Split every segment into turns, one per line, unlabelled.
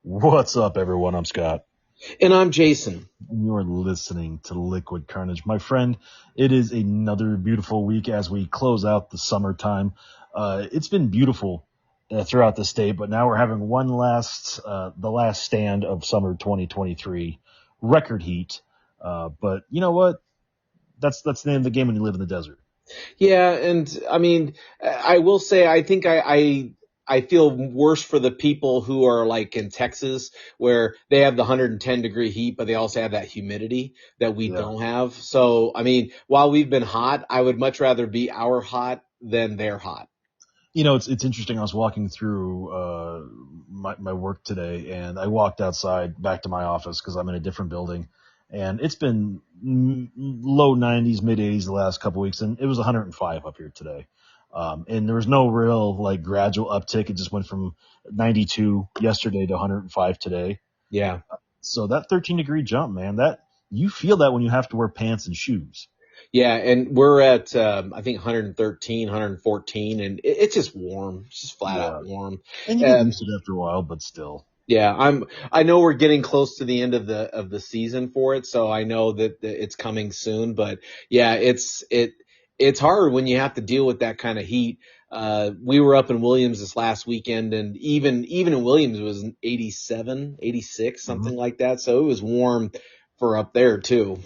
What's up, everyone? I'm Scott,
And I'm Jason.
and you're listening to Liquid Carnage. My friend, it is another beautiful week as we close out the summertime. It's been beautiful throughout the state, but now we're having the last stand of summer 2023, record heat. But you know what? That's the name of the game when you live in the desert.
Yeah, and I mean, I will say, I think I feel worse for the people who are like in Texas, where they have the 110-degree heat, but they also have that humidity that we
Yeah.
don't have. So, I mean, while we've been hot, I would much rather be our hot than their hot.
It's interesting. I was walking through my work today, and I walked outside back to my office because I'm in a different building, and it's been low 90s, mid 80s the last couple weeks, and it was 105 up here today. And there was no real like gradual uptick. It just went from 92 yesterday to 105 today.
Yeah.
So that 13-degree jump, man, that you feel that when you have to wear pants and shoes.
Yeah, and we're at I think 113, 114, and it's just warm. It's just flat out
Yeah,
warm.
and you get
Um,
used to it after a while, but still.
Yeah, I know we're getting close to the end of the season for it, so I know that it's coming soon, but yeah, it's hard when you have to deal with that kind of heat. We were up in Williams this last weekend, and even in Williams it was 87, 86,
Mhm.
something like that. So it was warm for up there too.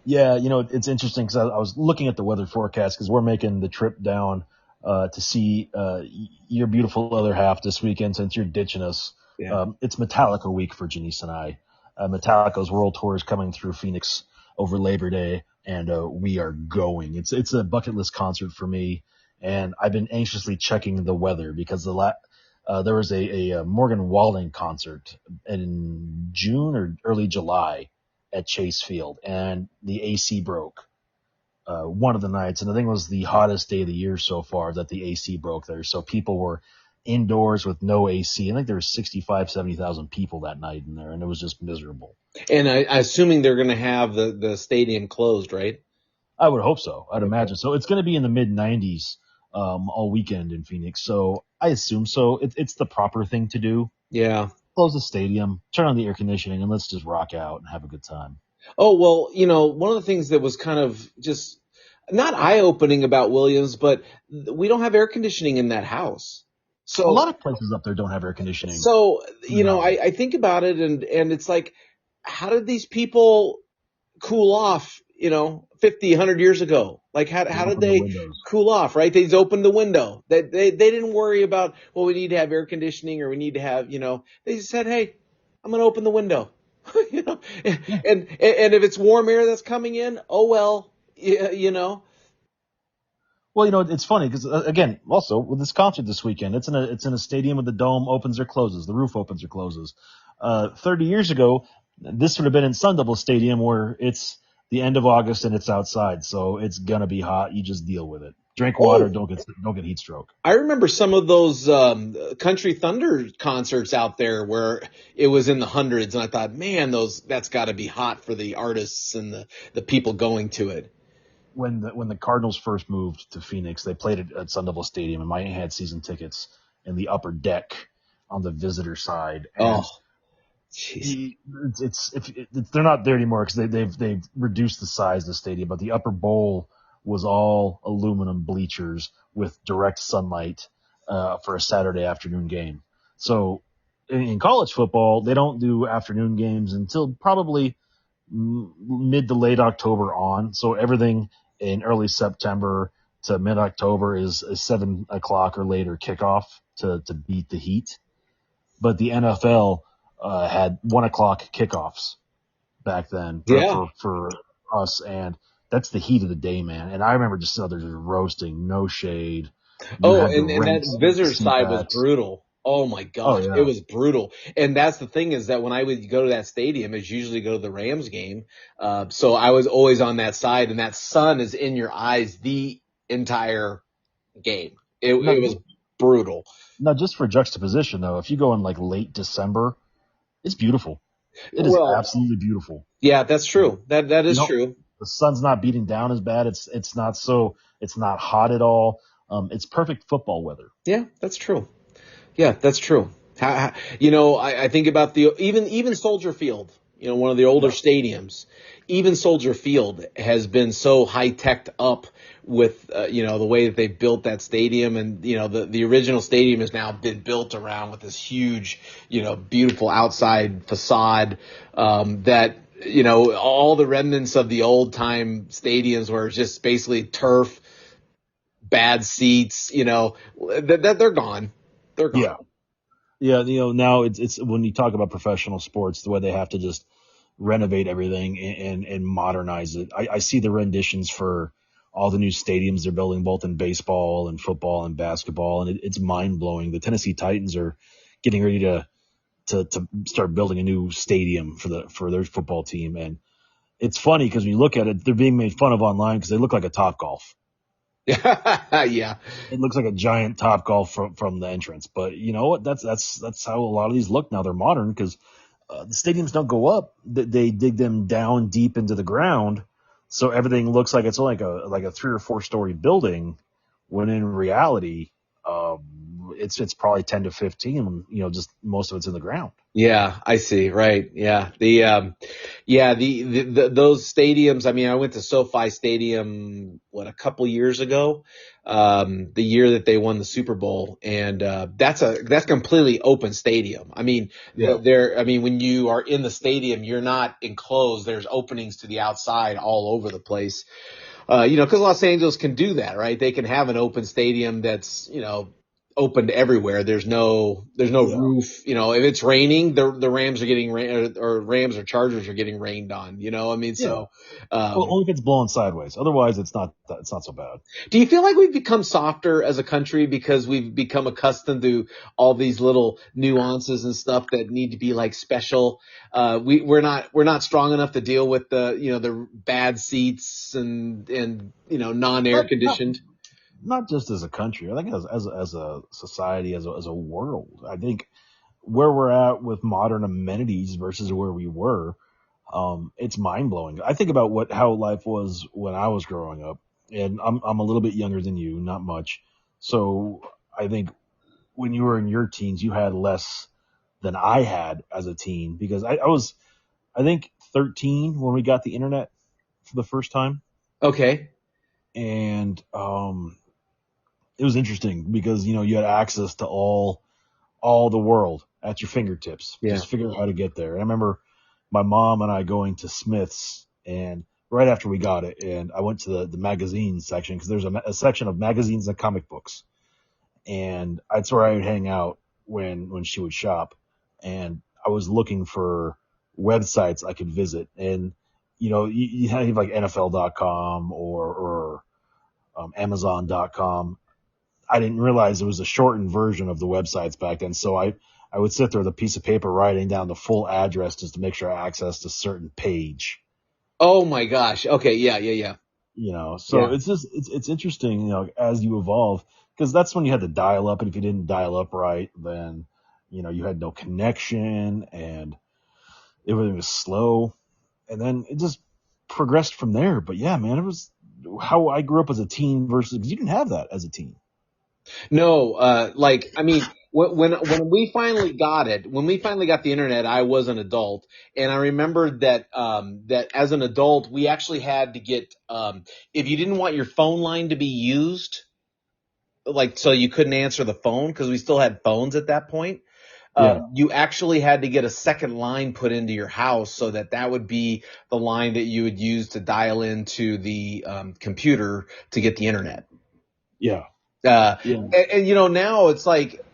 Yeah, it's interesting because I was looking at the weather forecast because we're making the trip down to see your beautiful other half this weekend since you're ditching us.
Yeah.
It's Metallica week for Janice and I. Metallica's world tour is coming through Phoenix over Labor Day, and we are going. It's a bucket list concert for me, and I've been anxiously checking the weather because there was a Morgan Wallen concert in June or early July at Chase Field, and the AC broke one of the nights, and I think it was the hottest day of the year so far that the AC broke there. So people were indoors with no AC. I think there was 65, 70,000 people that night in there, and it was just miserable.
And assuming they're going to have the stadium closed, right?
I would hope so. I'd
Okay.
imagine so. It's going to be in the mid 90s all weekend in Phoenix, so I assume so. It's the proper thing to do.
Yeah.
Close the stadium, turn on the air conditioning, and let's just rock out and have a good time.
Oh, well, one of the things that was kind of just not eye-opening about Williams, but we don't have air conditioning in that house.
A
So,
lot of places up there don't have air conditioning
so,
in the houses.
I think about it and it's like, how did these people cool off, 50, 100 years ago? Like,
They
how did
open the
they
windows.
cool off, right? They just opened the window. They didn't worry about, well, we need to have air conditioning or we need to have, they just said, hey, I'm going to open the window. you know, and,
Yeah.
and if it's warm air that's coming in, oh well,
Well, it's funny because again, also with this concert this weekend, it's in a stadium with the dome opens or closes, the roof opens or closes. 30 years ago, this would have been in Sun Devil Stadium where it's the end of August and it's outside, so it's gonna be hot. You just deal with it. Drink water,
Oh,
don't get heat stroke.
I remember some of those Country Thunder concerts out there where it was in the hundreds, and I thought, man, that's got to be hot for the artists and the people going to it.
When the Cardinals first moved to Phoenix, they played it at Sun Devil Stadium, and Miami had season tickets in the upper deck on the visitor side,
Oh,
and
jeez.
they're not there anymore because they've reduced the size of the stadium, but the upper bowl was all aluminum bleachers with direct sunlight for a Saturday afternoon game. So in college football, they don't do afternoon games until probably mid to late October on. So everything in early September to mid October is a 7 o'clock or later kickoff to beat the heat. But the NFL had 1 o'clock kickoffs back then
Yeah.
for us, and that's the heat of the day, man. And I remember just others roasting, no shade. You
Oh,
had to
and that
rinse with
visitor
sea
side was
bats.
brutal. Oh my
Oh
gosh, it
yeah,
was brutal. And that's the thing is that when I would go to that stadium, it's usually go to the Rams game. So I was always on that side, and that sun is in your eyes the entire game.
now,
It was brutal.
now just for juxtaposition though, if you go in like late December, it's beautiful. It is
Well,
absolutely beautiful.
yeah, that's true. That
You
is
know,
true.
the sun's not beating down as bad. It's not hot at all. It's perfect football weather.
Yeah, that's true. Yeah, that's true. I think about the even Soldier Field, one of the older stadiums. Even Soldier Field has been so high teched up with the way that they built that stadium, and the original stadium has now been built around with this huge, beautiful outside facade that all the remnants of the old time stadiums where it's just basically turf, bad seats, that they're gone. They're gone.
Yeah. Yeah, now it's when you talk about professional sports, the way they have to just renovate everything and modernize it. I see the renditions for all the new stadiums they're building, both in baseball and football and basketball, and it's mind blowing. The Tennessee Titans are getting ready to start building a new stadium for their football team, and it's funny because when you look at it, they're being made fun of online because they look like a Topgolf.
Yeah.
It looks like a giant Topgolf from the entrance, but you know what? That's how a lot of these look now. They're modern because the stadiums don't go up; they dig them down deep into the ground, so everything looks like it's like a 3 or 4 story building, when in reality, it's probably 10 to 15. Just most of it's in the ground.
Yeah, I see. Right. Yeah. Those stadiums. I mean, I went to SoFi Stadium, a couple years ago, the year that they won the Super Bowl. And, that's completely open stadium. I mean,
Yeah.
when you are in the stadium, you're not enclosed. There's openings to the outside all over the place. Cause Los Angeles can do that, right? They can have an open stadium that's, open to everywhere. There's no roof. If it's raining, the Rams are getting rain, or Rams or Chargers are getting rained on. So.
Well, only if it's blowing sideways. Otherwise, it's not so bad.
Do you feel like we've become softer as a country because we've become accustomed to all these little nuances and stuff that need to be like special? We're not strong enough to deal with the bad seats and non-air conditioned.
Not just as a country. I think as a society, as a world. I think where we're at with modern amenities versus where we were, it's mind blowing. I think about how life was when I was growing up, and I'm a little bit younger than you, not much. So I think when you were in your teens, you had less than I had as a teen, because I was, I think, 13 when we got the internet for the first time.
Okay.
And it was interesting because you had access to all the world at your fingertips.
Yeah.
Just figure out how to get there. And I remember my mom and I going to Smith's, and right after we got it, and I went to the magazine section, because there's a section of magazines and comic books, and that's where I would hang out when she would shop. And I was looking for websites I could visit, and you have like NFL.com or Amazon.com. I didn't realize it was a shortened version of the websites back then. So I would sit there with a piece of paper writing down the full address just to make sure I accessed a certain page.
Oh my gosh. Okay. Yeah.
It's just, it's interesting, as you evolve, because that's when you had to dial up. And if you didn't dial up right, then, you had no connection and everything was slow. And then it just progressed from there. But yeah, man, it was how I grew up as a teen versus, because you didn't have that as a teen.
No, when we finally got it, when we finally got the internet, I was an adult, and I remember that that as an adult, we actually had to get if you didn't want your phone line to be used, so you couldn't answer the phone because we still had phones at that point. You actually had to get a second line put into your house so that would be the line that you would use to dial into the computer to get the internet.
Yeah.
And now it's like,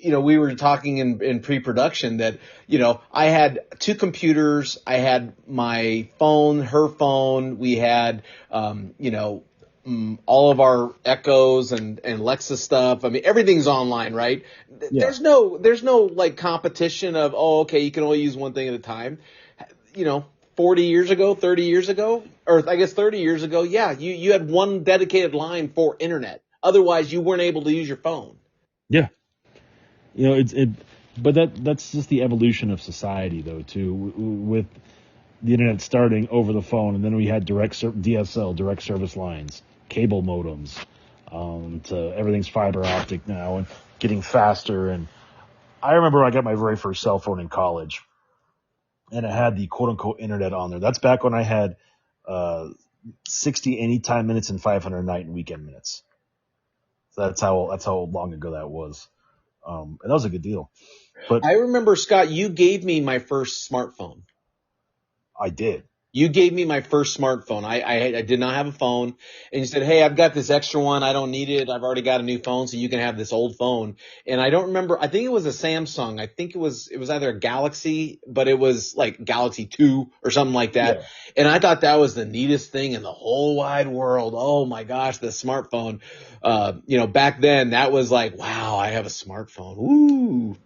we were talking in pre-production that, I had 2 computers. I had my phone, her phone. We had, all of our Echoes and Alexa stuff. I mean, everything's online, right? Yeah. There's no like competition of, okay, you can only use one thing at a time. 40 years ago, 30 years ago, or I guess 30 years ago, yeah, you had one dedicated line for internet. Otherwise, you weren't able to use your phone.
Yeah. But that's just the evolution of society, though, too, with the internet starting over the phone, and then we had DSL, direct service lines, cable modems, to everything's fiber optic now and getting faster. And I remember I got my very first cell phone in college, and it had the quote unquote internet on there. That's back when I had uh, 60 anytime minutes and 500 night and weekend minutes. So that's how long ago that was. And that was a good deal. But
I remember, Scott, you gave me my first smartphone.
I did.
You gave me my first smartphone. I did not have a phone, and you said, "Hey, I've got this extra one. I don't need it. I've already got a new phone, so you can have this old phone." And I don't remember. I think it was a Samsung. I think it was either a Galaxy, but it was like Galaxy 2 or something like that.
Yeah.
And I thought that was the neatest thing in the whole wide world. Oh my gosh, the smartphone. Back then that was like, wow, I have a smartphone. Woo.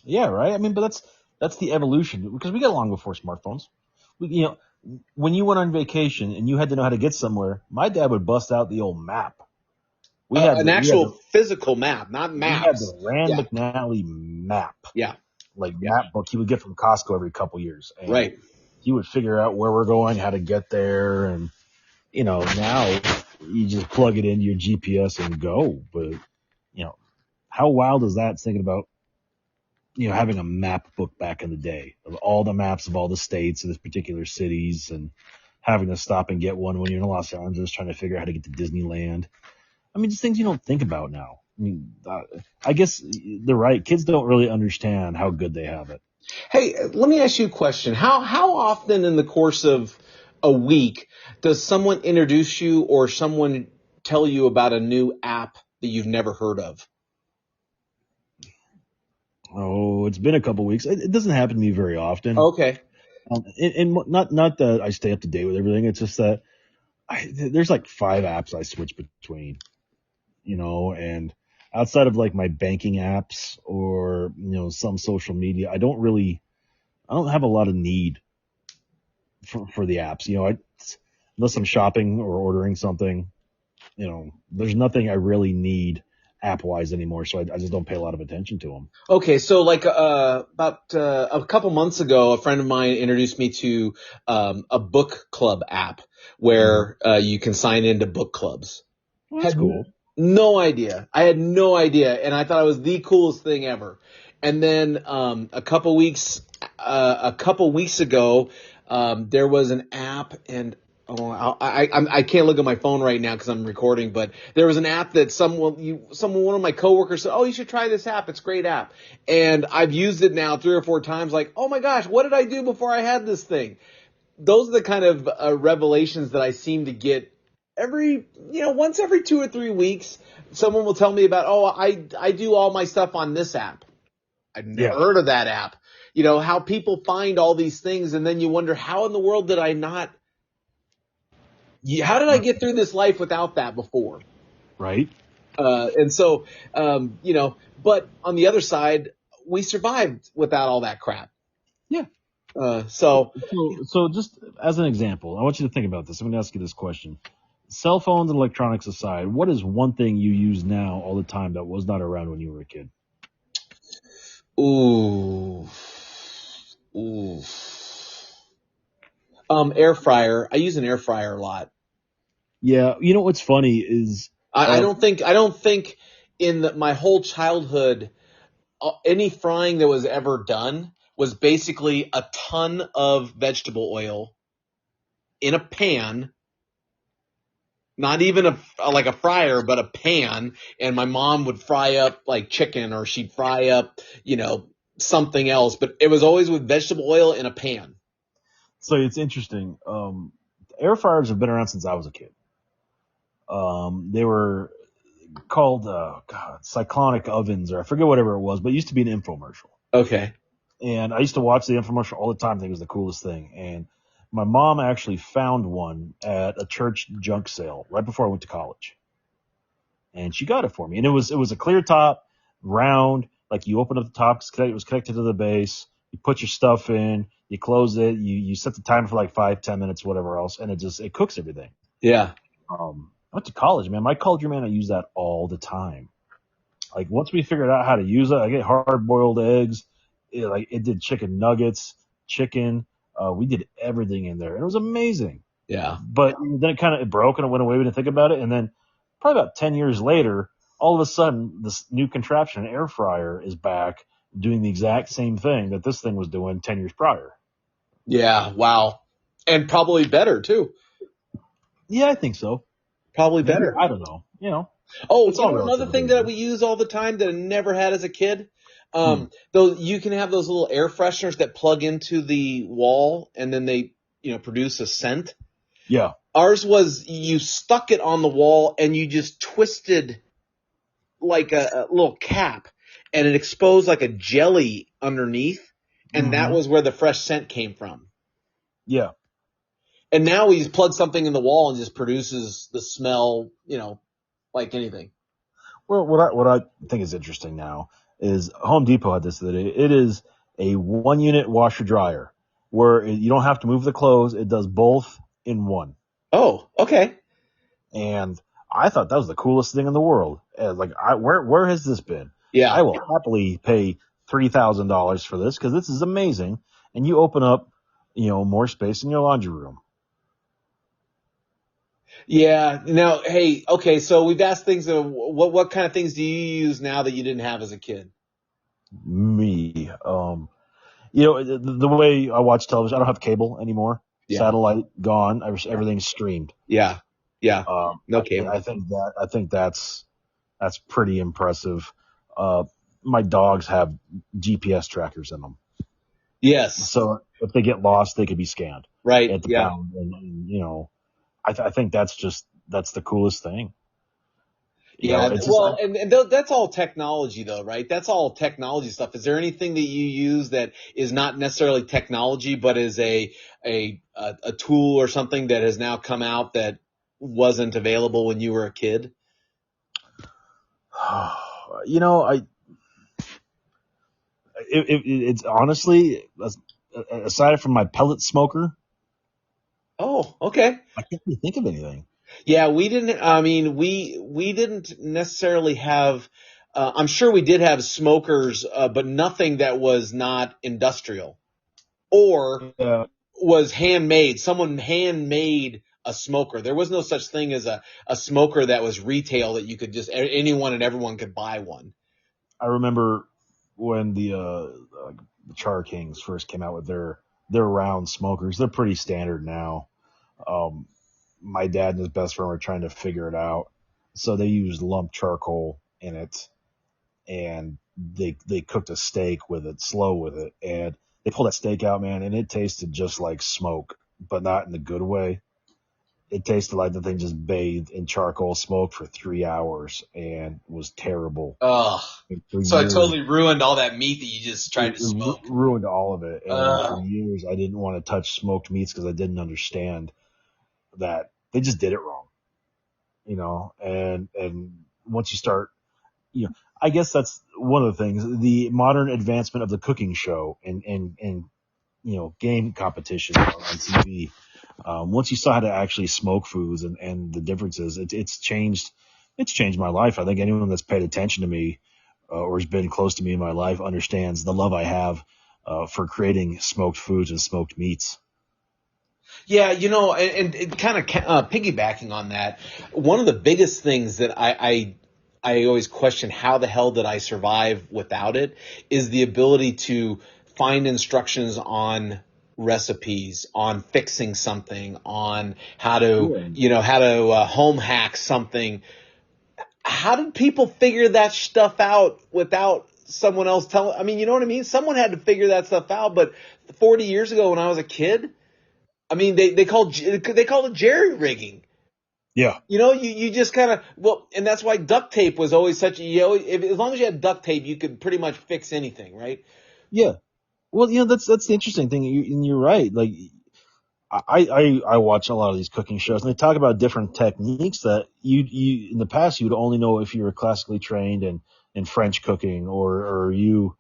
Yeah, right. I mean, but that's the evolution because we got along before smartphones. When you went on vacation and you had to know how to get somewhere, my dad would bust out the old map. We had
An
the we had
actual
the
physical map, not
we had the
maps.
Rand
Yeah,
McNally map,
yeah,
like
yeah.
map book he would get from Costco every couple years, and
Right.
he would figure out where we're going, how to get there, and now you just plug it into your GPS and go. But how wild is that? Thinking about having a map book back in the day of all the maps of all the states and the particular cities, and having to stop and get one when you're in Los Angeles trying to figure out how to get to Disneyland. I mean, just things you don't think about now. I mean, I guess they're right. Kids don't really understand how good they have it.
Hey, let me ask you a question. How often in the course of a week does someone introduce you or someone tell you about a new app that you've never heard of?
Oh, it's been a couple weeks. It doesn't happen to me very often.
Okay.
And not that I stay up to date with everything. It's just that there's like 5 apps I switch between, and outside of like my banking apps or some social media, I don't have a lot of need for the apps. Unless I'm shopping or ordering something, there's nothing I really need app wise anymore. So I just don't pay a lot of attention to them.
Okay, so like about a couple months ago, a friend of mine introduced me to a book club app where you can sign into book clubs.
Well, that's
Had
cool.
no idea. I had no idea, and I thought it was the coolest thing ever. And then a couple weeks ago, there was an app, and I can't look at my phone right now because I'm recording. But there was an app that one of my coworkers said, "Oh, you should try this app. It's a great app." And I've used it now 3 or 4 times. Like, oh my gosh, what did I do before I had this thing? Those are the kind of revelations that I seem to get once every 2 or 3 weeks. Someone will tell me about, oh, I do all my stuff on this app. I've never
Yeah.
heard of that app. How people find all these things, and then you wonder, how in the world did I not? How did I get through this life without that before?
Right.
And so, but on the other side, we survived without all that crap.
Yeah.
So
So just as an example, I want you to think about this. I'm going to ask you this question. Cell phones and electronics aside, what is one thing you use now all the time that was not around when you were a kid?
ooh, ooh. Air fryer. I use an air fryer a lot.
Yeah. You know what's funny is,
I don't think in my whole childhood, any frying that was ever done was basically a ton of vegetable oil in a pan, not even like a fryer, but a pan. And my mom would fry up like chicken, or she'd fry up, something else, but it was always with vegetable oil in a pan.
so it's interesting. Air fryers have been around since I was a kid. They were called, cyclonic ovens, or I forget whatever it was, but it used to be an infomercial.
Okay.
And I used to watch the infomercial all the time. I think it was the coolest thing. And my mom actually found one at a church junk sale right before I went to college. And she got it for me. And it was a clear top, round, like you open up the top, it was connected to the base. You put your stuff in, you close it, you set the timer for like 5-10 minutes, whatever else, and it cooks everything.
Yeah.
I went to college, man. My college man, I use that all the time. Like once we figured out how to use it, I get hard boiled eggs. It did chicken nuggets, chicken. We did everything in there, and it was amazing.
Yeah.
But then it broke and it went away. We didn't think about it, and then probably about 10 years later, all of a sudden this new contraption, an air fryer, is back doing the exact same thing that this thing was doing 10 years prior.
Yeah. Wow. And probably better too.
Yeah, I think so.
Probably
Maybe,
better.
I don't know.
Oh,
It's
you
all
know another
relative
thing that
opinion.
we use all the time that I never had as a kid?
Hmm.
Those you can have those little air fresheners that plug into the wall and then they, produce a scent.
Yeah.
Ours was you stuck it on the wall and you just twisted like a little cap and it exposed like a jelly underneath and that
Hmm.
was where the fresh scent came from.
Yeah.
And now we just plug something in the wall and just produces the smell, like anything.
Well, what I think is interesting now is Home Depot had this the other day. It is a 1 unit washer dryer where you don't have to move the clothes. It does both in one.
Oh, okay.
And I thought that was the coolest thing in the world. And like, where has this been? I
Yeah.
will happily pay $3,000 for this because this is amazing. And you open up, more space in your laundry room.
Yeah. Now, hey, okay, so we've asked things of what kind of things do you use now that you didn't have as a kid?
Me, the way I watch television, I don't have cable anymore.
Yeah.
Satellite gone. Everything's streamed.
Yeah. Yeah. No
I
cable.
think that's pretty impressive. Uh, my dogs have GPS trackers in them,
Yes.
so if they get lost, they could be scanned
Right.
at the
Yeah.
pound. And I think that's the coolest thing.
Yeah.
It's just
Well, and that's all technology though, right? That's all technology stuff. Is there anything that you use that is not necessarily technology, but is a tool or something that has now come out that wasn't available when you were a kid?
I it's honestly, aside from my pellet smoker,
Oh, okay.
I can't really think of anything.
Yeah, we didn't. I mean, we didn't necessarily have. I'm sure we did have smokers, but nothing that was not industrial or
Yeah.
was handmade. Someone handmade a smoker. There was no such thing as a smoker that was retail that you could just anyone and everyone could buy one.
I remember when the Char Kings first came out with their round smokers. They're pretty standard now. Um, my dad and his best friend were trying to figure it out, so they used lump charcoal in it, and they cooked a steak with it, slow with it, and they pulled that steak out, man, and it tasted just like smoke, but not in the good way. It tasted like the thing just bathed in charcoal smoke for 3 hours and was terrible.
Ugh.
For
So it
years,
totally ruined all that meat that you just tried to smoke.
ruined all of it. And for
Ugh.
years, I didn't want to touch smoked meats because I didn't understand that they just did it wrong, and once you start, I guess that's one of the things, the modern advancement of the cooking show and game competition on TV. Once you saw how to actually smoke foods and the differences, it's changed my life. I think anyone that's paid attention to me or has been close to me in my life understands the love I have for creating smoked foods and smoked meats.
Yeah, and kind of piggybacking on that, one of the biggest things that I always question how the hell did I survive without it is the ability to find instructions on recipes, on fixing something, on how to,
Yeah.
how to home hack something. How did people figure that stuff out without someone else telling? I mean, you know what I mean? Someone had to figure that stuff out, but 40 years ago when I was a kid, I mean, they called it jerry rigging.
Yeah.
You just kind of and that's why duct tape was always such a as long as you had duct tape, you could pretty much fix anything, right?
Yeah. Well, that's the interesting thing, and you're right. Like, I watch a lot of these cooking shows, and they talk about different techniques that you in the past you'd only know if you were classically trained in French cooking, or you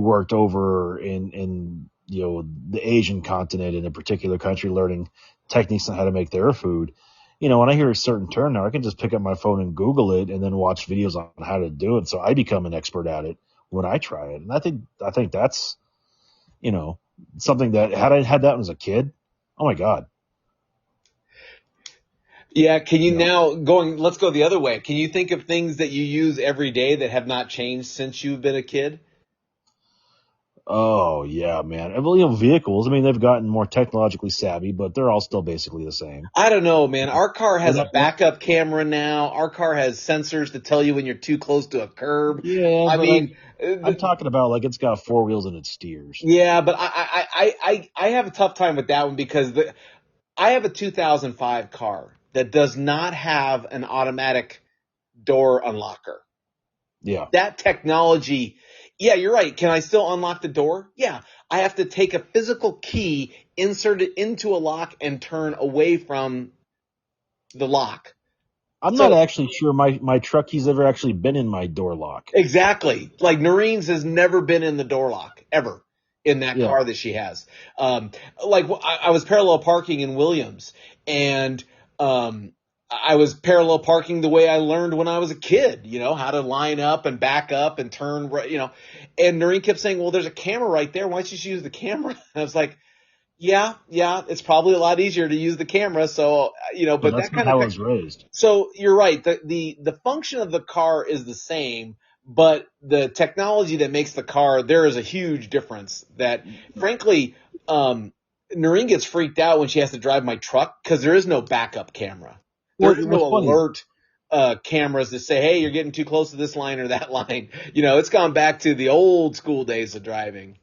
worked over in the Asian continent in a particular country learning techniques on how to make their food. When I hear a certain term now, I can just pick up my phone and Google it, and then watch videos on how to do it. So I become an expert at it when I try it, and I think that's you know something that had I had that when I was a kid. Oh my God.
Yeah. Can you
You know,
now let's go the other way. Can you think of things that you use every day that have not changed since you've been a kid?
oh yeah, man. And, well, you know, vehicles. I mean, they've gotten more technologically savvy, but they're all still basically the same.
I don't know, man. Our car
We're
has a
not, we're,
backup camera now. Our car has sensors to tell you when you're too close to a curb.
yeah,
I
but
mean,
I'm talking about like it's got four wheels and it steers.
yeah, but I have a tough time with that one because I have a 2005 car that does not have an automatic door unlocker.
Yeah,
That technology, yeah, you're right. Can I still unlock the door? Yeah. I have to take a physical key, insert it into a lock, and turn away from the lock.
I'm not
So
actually sure my truck keys ever actually been in my door lock.
exactly. Like Noreen's has never been in the door lock ever in that
Yeah,
car that she has. Um, I was parallel parking in Williams and, I was parallel parking the way I learned when I was a kid, how to line up and back up and turn, and Noreen kept saying, well, there's a camera right there. Why don't you just use the camera? And I was like, yeah, it's probably a lot easier to use the camera. So,
but
but
that's
that
not
kind of,
how I was raised.
so you're right. The function of the car is the same, but the technology that makes the car, there is a huge difference that frankly, Noreen gets freaked out when she has to drive my truck because there is no backup camera. There is no
What's funny?
alert cameras that say, hey, you're getting too close to this line or that line. It's gone back to the old school days of driving.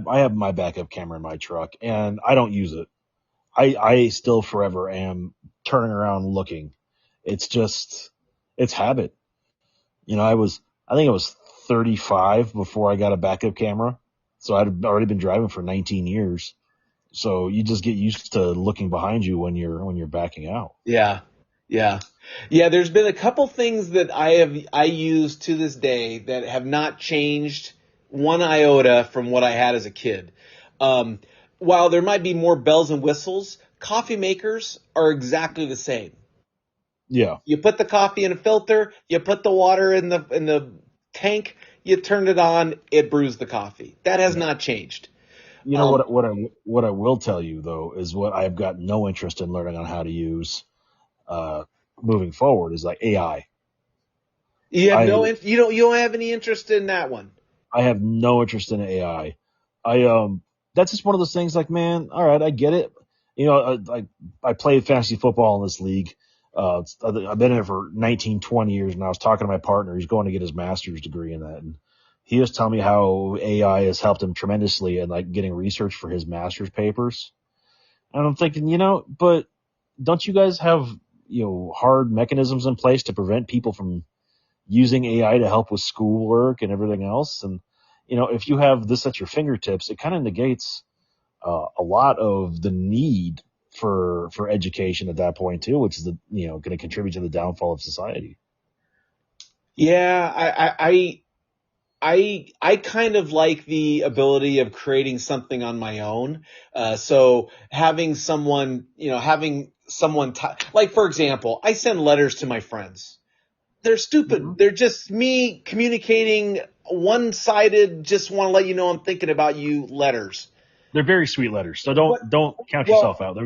I have my backup camera in my truck and I don't use it. I still forever am turning around looking. It's just it's habit. You know, I think I was 35 before I got a backup camera. So I'd already been driving for 19 years. So you just get used to looking behind you when you're backing out.
Yeah. Yeah. Yeah, there's been a couple things that I use to this day that have not changed one iota from what I had as a kid. Um, while there might be more bells and whistles, coffee makers are exactly the same.
Yeah.
You put the coffee in a filter, you put the water in the tank, you turn it on, it brews the coffee. That has
Yeah.
not changed.
You know
Um,
what I will tell you though is what I've got no interest in learning on how to use uh moving forward is like AI.
you have
I
no, you don't have any interest in that one.
I have no interest in AI. That's just one of those things like, man, all right, I get it. You know, I played fantasy football in this league. I've been in it for 19, 20 years, and I was talking to my partner. He's going to get his master's degree in that, and he was telling me how AI has helped him tremendously in like getting research for his master's papers. And I'm thinking, but don't you guys have hard mechanisms in place to prevent people from using AI to help with schoolwork and everything else? And if you have this at your fingertips, it kind of negates a lot of the need for education at that point too, which is going to contribute to the downfall of society.
Yeah, I kind of like the ability of creating something on my own. So like for example, I send letters to my friends. They're
Mhm.
stupid. They're just me communicating one-sided, just want to let you know I'm thinking about you letters.
They're very sweet letters, so
What?
don't count
Well,
yourself out.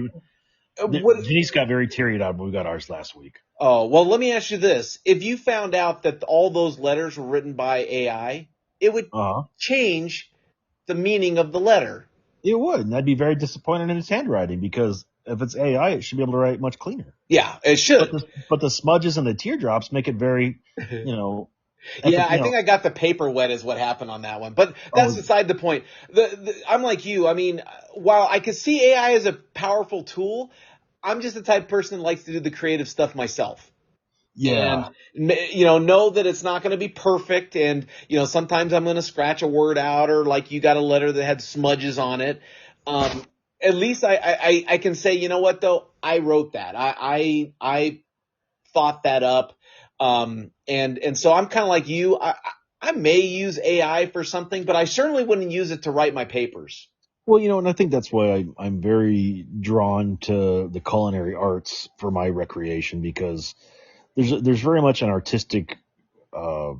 what?
Denise got very teary eyed when we got ours last week.
Oh, well, let me ask you this. If you found out that all those letters were written by AI, it would
Uh huh.
change the meaning of the letter.
It would, and I'd be very disappointed in his handwriting because if it's AI, it should be able to write much cleaner.
Yeah, it
But
should.
the smudges and the teardrops make it very, you know,
Yeah,
epic.
I think I got the paper wet is what happened on that one. But that's
Oh
beside the point. I'm like you. I mean, while I could see AI as a powerful tool, I'm just the type of person that likes to do the creative stuff myself. And
yeah,
know that it's not going to be perfect, and sometimes I'm going to scratch a word out, or like you got a letter that had smudges on it. um at least I can say, you know what, though, I wrote that, I thought that up. And so I'm kind of like you. I may use AI for something, but I certainly wouldn't use it to write my papers.
well, and I think that's why I'm very drawn to the culinary arts for my recreation because there's very much an artistic uh,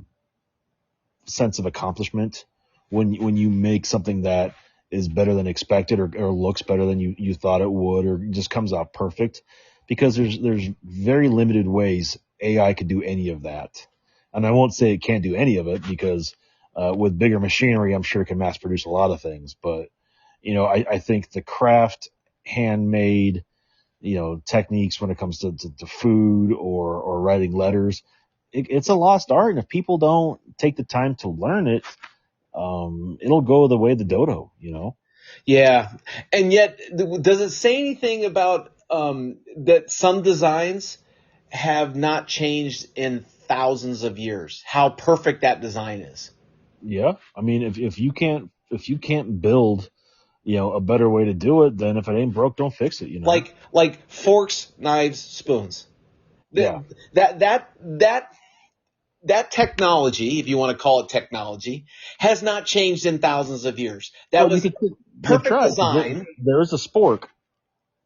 sense of accomplishment when you make something that is better than expected or looks better than you thought it would or just comes out perfect because there's very limited ways AI could do any of that. And I won't say it can't do any of it because with bigger machinery, I'm sure it can mass produce a lot of things. But, I think the craft, handmade, techniques when it comes to food or writing letters, it's a lost art. And if people don't take the time to learn it, it'll go the way of the dodo.
Yeah. And yet, does it say anything about that some designs have not changed in thousands of years? How perfect that design is.
Yeah. I mean, if you can't build, a better way to do it, then if it ain't broke, don't fix it.
Like forks, knives, spoons.
Yeah.
That technology, if you want to call it technology, has not changed in thousands of years. That
Well, you
was
could good
perfect
try. 'Cause
design.
there is a spork.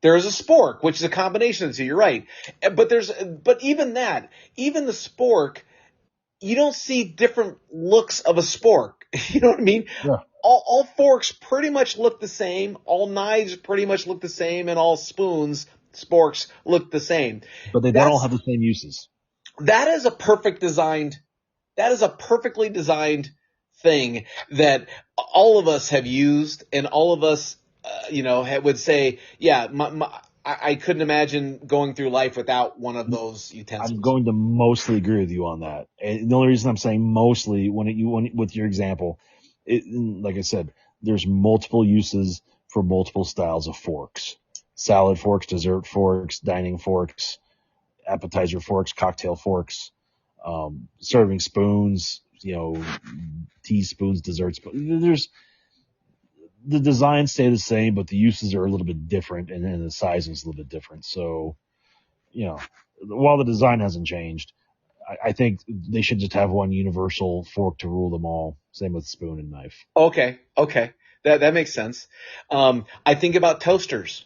There is a spork, which is a combination of the two. You're right. But even that, even the spork, you don't see different looks of a spork. You know what I mean?
Yeah.
All forks pretty much look the same. All knives pretty much look the same, and all spoons, sporks look the same.
But they don't all
That's
have the same uses.
that is a perfect designed. That is a perfectly designed thing that all of us have used, and all of us, would say, yeah, I couldn't imagine going through life without one of those
I'm
utensils.
going to mostly agree with you on that. And the only reason I'm saying mostly with your example, like I said, there's multiple uses for multiple styles of forks. Salad forks, dessert forks, dining forks, appetizer forks, cocktail forks, serving spoons, teaspoons, dessert spoons. The designs stay the same, but the uses are a little bit different, and then the sizing is a little bit different. So, you know, while the design hasn't changed, I think they should just have one universal fork to rule them all. Same with spoon and knife.
Okay, that makes sense. I think about toasters.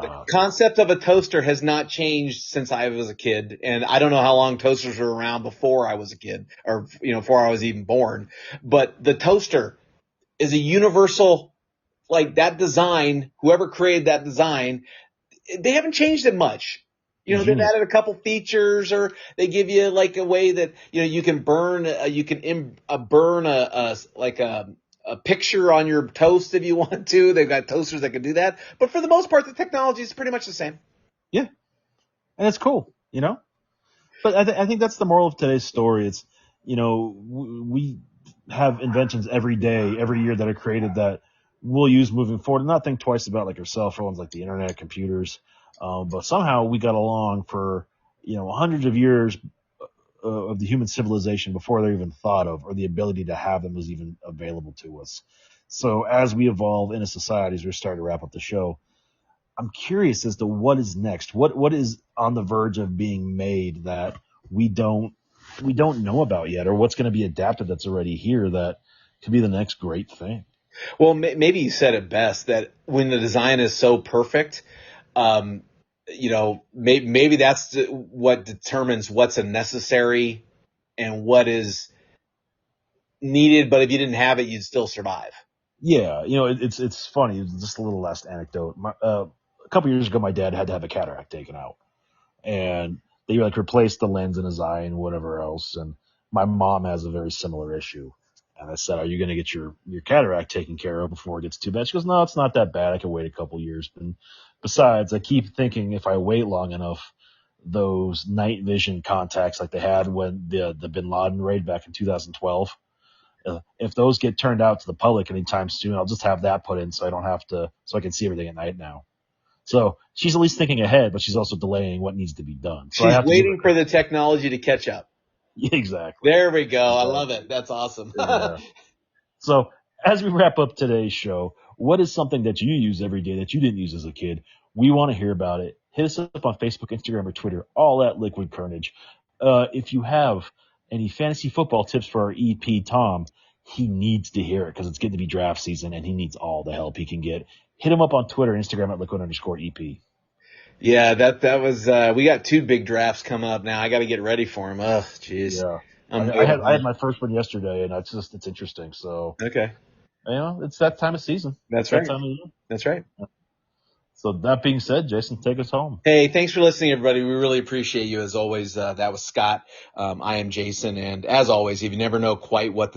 The
Yeah.
concept of a toaster has not changed since I was a kid, and I don't know how long toasters were around before I was a kid, or before I was even born. But the toaster is a universal, like that design. Whoever created that design, they haven't changed it much. They've
Genius.
added a couple features, or they give you like a way that you can burn, burn a picture on your toast if you want to. They've got toasters that can do that, but for the most part, the technology is pretty much the same.
Yeah, and it's cool. But I think that's the moral of today's story. It's we have inventions every day, every year that are created that we'll use moving forward, and not think twice about like our cell phones, like the internet, computers. But somehow we got along for hundreds of years of the human civilization before they're even thought of, or the ability to have them was even available to us. So as we evolve in a society, as we're starting to wrap up the show, I'm curious as to what is next. What is on the verge of being made that we don't know about yet, or what's going to be adapted that's already here that could be the next great thing.
Well, maybe you said it best that when the design is so perfect, um, maybe that's what determines what's a necessary and what is needed. But if you didn't have it, you'd still survive.
Yeah, it's funny. Just a little last anecdote. A couple years ago, my dad had to have a cataract taken out, and they like replaced the lens in his eye and whatever else. And my mom has a very similar issue. And I said, "Are you going to get your cataract taken care of before it gets too bad?" She goes, "No, it's not that bad. I can wait a couple years." And besides, I keep thinking if I wait long enough, those night vision contacts like they had when the Bin Laden raid back in 2012, if those get turned out to the public anytime soon, I'll just have that put in so I don't have to, so I can see everything at night now. So she's at least thinking ahead, but she's also delaying what needs to be done. So I
She's
have to give
waiting for the technology to catch up.
her exactly.
There we go. I
Exactly.
love it. That's awesome.
Yeah. So as we wrap up today's show, what is something that you use every day that you didn't use as a kid? We want to hear about it. Hit us up on Facebook, Instagram, or Twitter, all at Liquid Carnage. If you have any fantasy football tips for our EP, Tom, he needs to hear it because it's getting to be draft season and he needs all the help he can get. Hit him up on Twitter and Instagram at Liquid_EP.
Yeah, that was. We got two big drafts coming up now. I got to get ready for them. Oh, jeez.
Yeah.
I'm
I had my first one yesterday, and it's interesting. So
okay.
it's that time of season.
That's
It's that
right.
time of year.
That's right.
So that being said, Jason, take us home.
Hey, thanks for listening, everybody. We really appreciate you as always. That was Scott. I am Jason. And as always, if you never know quite what the